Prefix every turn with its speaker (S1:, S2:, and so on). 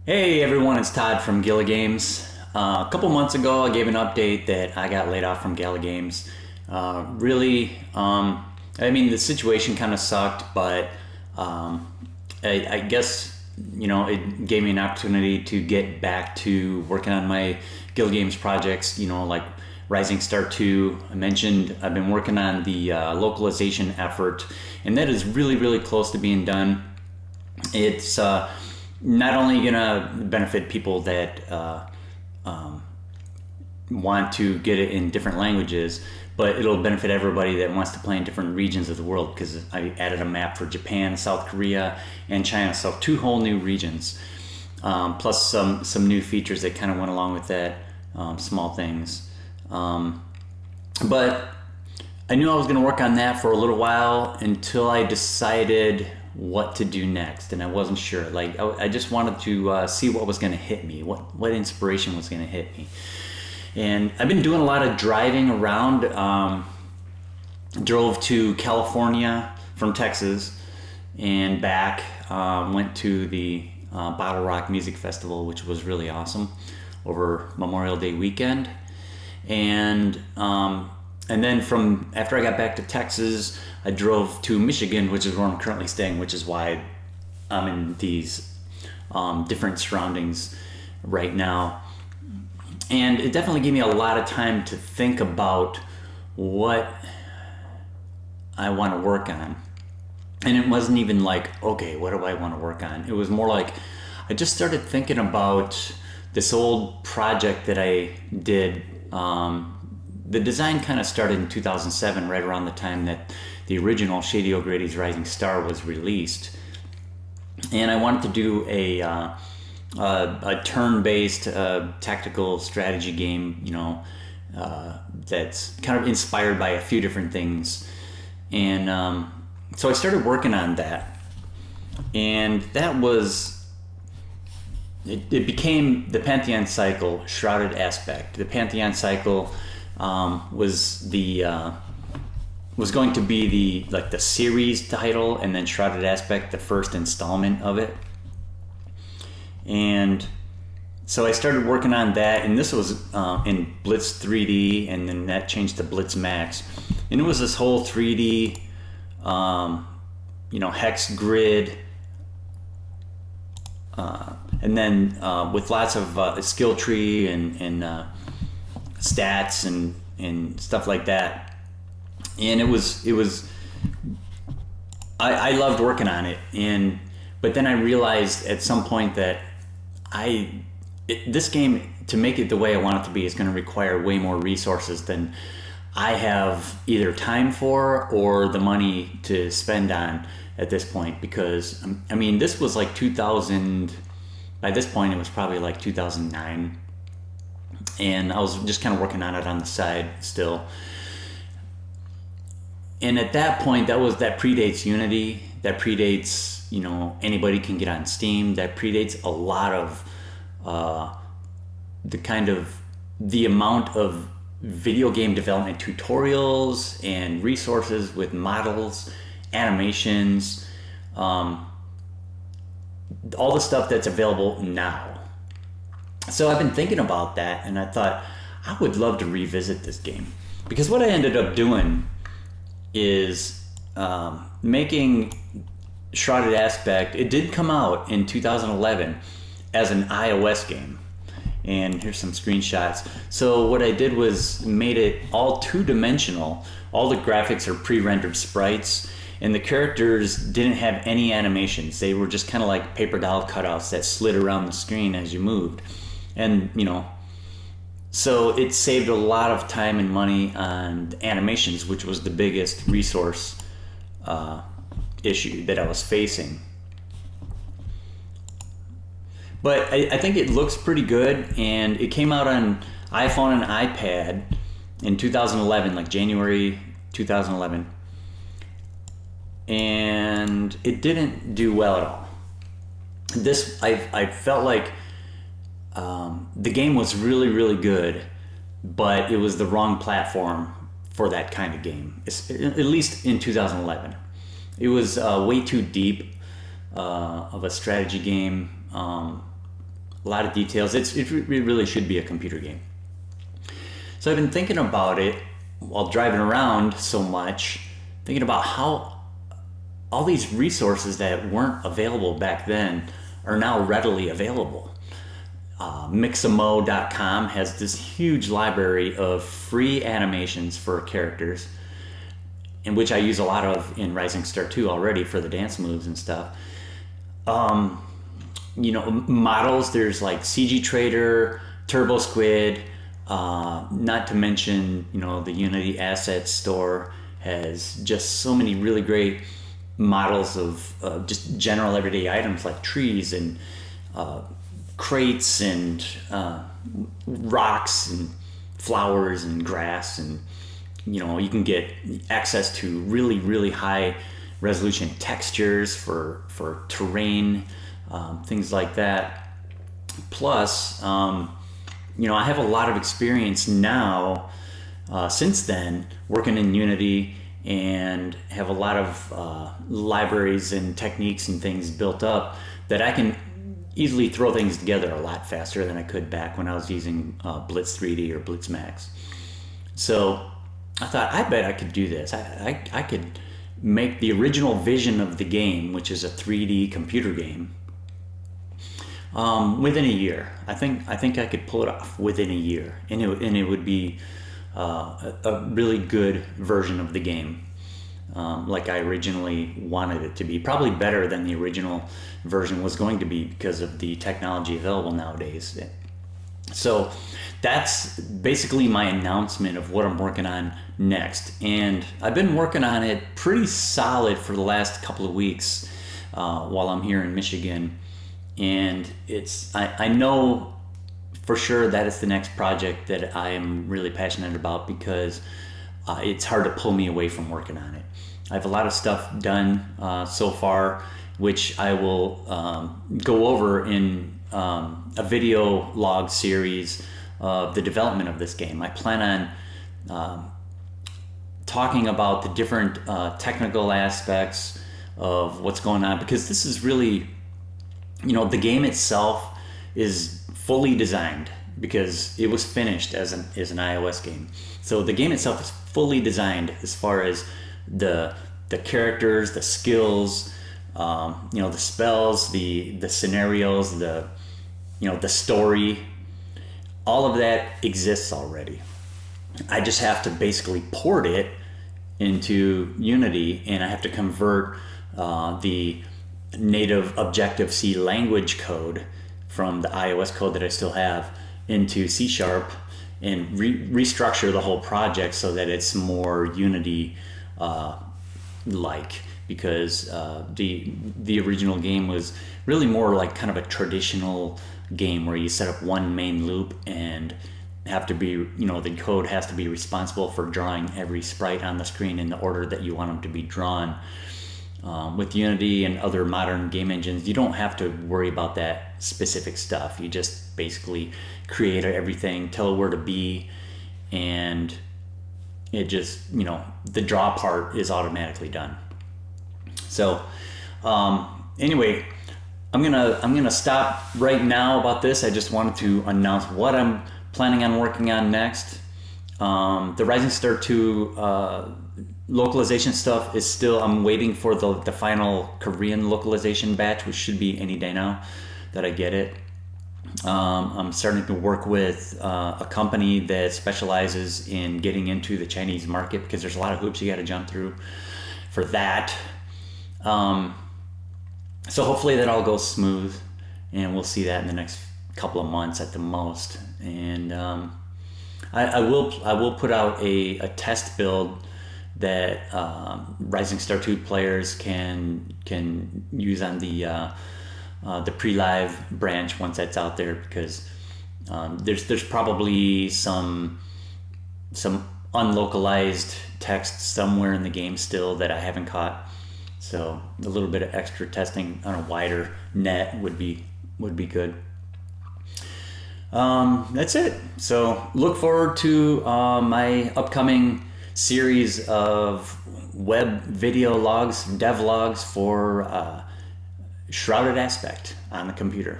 S1: Hey everyone, it's Todd from Gila Games. A couple months ago, I gave an update that I got laid off from Gila Games. The situation kind of sucked, but I guess it gave me an opportunity to get back to working on my Gila Games projects. Like Rising Star 2. I mentioned I've been working on the localization effort, and that is really, really close to being done. It's not only gonna benefit people that want to get it in different languages, but it'll benefit everybody that wants to play in different regions of the world, because I added a map for Japan, South Korea, and China, so two whole new regions, plus some new features that kind of went along with that, small things. But I knew I was going to work on that for a little while until I decided what to do next, and I wasn't sure. Like I just wanted to see what was going to hit me, what inspiration was going to hit me. And I've been doing a lot of driving around. Drove to California from Texas and back. Went to the Bottle Rock Music Festival, which was really awesome, over Memorial Day weekend. And then from after I got back to Texas, I drove to Michigan, which is where I'm currently staying, which is why I'm in these different surroundings right now. And it definitely gave me a lot of time to think about what I want to work on. And it wasn't even like, okay, what do I want to work on? It was more like I just started thinking about this old project that I did. The design kind of started in 2007, right around the time that the original Shady O'Grady's Rising Star was released. And I wanted to do a turn-based tactical strategy game, that's kind of inspired by a few different things. And so I started working on that. And that was, it became the Pantheon Cycle Shrouded Aspect. The Pantheon Cycle was going to be the series title, and then Shrouded Aspect, the first installment of it. And so I started working on that, and this was in Blitz 3D, and then that changed to Blitz Max. And it was this whole 3D, hex grid, and then with lots of skill tree and stats and stuff like that. And it was I loved working on it, but then I realized at some point that this game, to make it the way I want it to be, is going to require way more resources than I have either time for or the money to spend on at this point. Because this was like 2000. By this point, it was probably like 2009, and I was just kind of working on it on the side still. And at that point, that predates Unity. That predates, anybody can get on Steam. That predates a lot of the amount of video game development tutorials and resources with models, animations, all the stuff that's available now. So I've been thinking about that, and I thought I would love to revisit this game, because what I ended up doing is making Shrouded Aspect. It did come out in 2011 as an iOS game, and here's some screenshots. So what I did was made it all two-dimensional. All the graphics are pre-rendered sprites, and the characters didn't have any animations. They were just kind of like paper doll cutouts that slid around the screen as you moved. And so it saved a lot of time and money on animations, which was the biggest resource issue that I was facing. But I think it looks pretty good, and it came out on iPhone and iPad in 2011, like January 2011. And it didn't do well at all. I felt like the game was really, really good, but it was the wrong platform for that kind of game, at least in 2011. It was way too deep of a strategy game. a lot of details. It really should be a computer game. So I've been thinking about it while driving around so much, thinking about how all these resources that weren't available back then are now readily available. Mixamo.com has this huge library of free animations for characters, in which I use a lot of in Rising Star 2 already for the dance moves and stuff. Models, there's like CG Trader, Turbo Squid, not to mention, the Unity Assets Store has just so many really great models of just general everyday items like trees and crates and rocks and flowers and grass, and you can get access to really, really high resolution textures for terrain, things like that. Plus, I have a lot of experience now since then working in Unity, and have a lot of libraries and techniques and things built up that I can easily throw things together a lot faster than I could back when I was using Blitz 3D or Blitz Max. So I thought, I bet I could do this. I could make the original vision of the game, which is a 3D computer game, within a year. I think I could pull it off within a year, and it would be a really good version of the game, like I originally wanted it to be. Probably better than the original version was going to be because of the technology available nowadays. So that's basically my announcement of what I'm working on next. And I've been working on it pretty solid for the last couple of weeks while I'm here in Michigan. And I know for sure that it's the next project that I am really passionate about, because it's hard to pull me away from working on it. I have a lot of stuff done so far, which I will go over in a video log series of the development of this game. I plan on talking about the different technical aspects of what's going on, because this is really, the game itself is fully designed because it was finished as an iOS game. So the game itself is fully designed as far as the characters, the skills, the spells, the scenarios, the story. All of that exists already. I just have to basically port it into Unity, and I have to convert the native Objective-C language code from the iOS code that I still have into C# and restructure the whole project so that it's more Unity like, because the original game was really more like kind of a traditional game where you set up one main loop and have to be, the code has to be responsible for drawing every sprite on the screen in the order that you want them to be drawn. With Unity and other modern game engines, you don't have to worry about that specific stuff. You just basically create everything, tell it where to be, and it just, the draw part is automatically done. So anyway, I'm gonna stop right now about this. I just wanted to announce what I'm planning on working on next. The Rising Star 2 localization stuff is still, I'm waiting for the final Korean localization batch, which should be any day now that I get it. I'm starting to work with a company that specializes in getting into the Chinese market, because there's a lot of hoops you got to jump through for that. So hopefully that all goes smooth, and we'll see that in the next couple of months at the most. And I will put out a test build that Rising Star 2 players can use on the pre-live branch once that's out there, because there's probably some unlocalized text somewhere in the game still that I haven't caught. So a little bit of extra testing on a wider net would be good. That's it. So look forward to my upcoming series of web video logs, dev logs for Shrouded Aspect on the computer.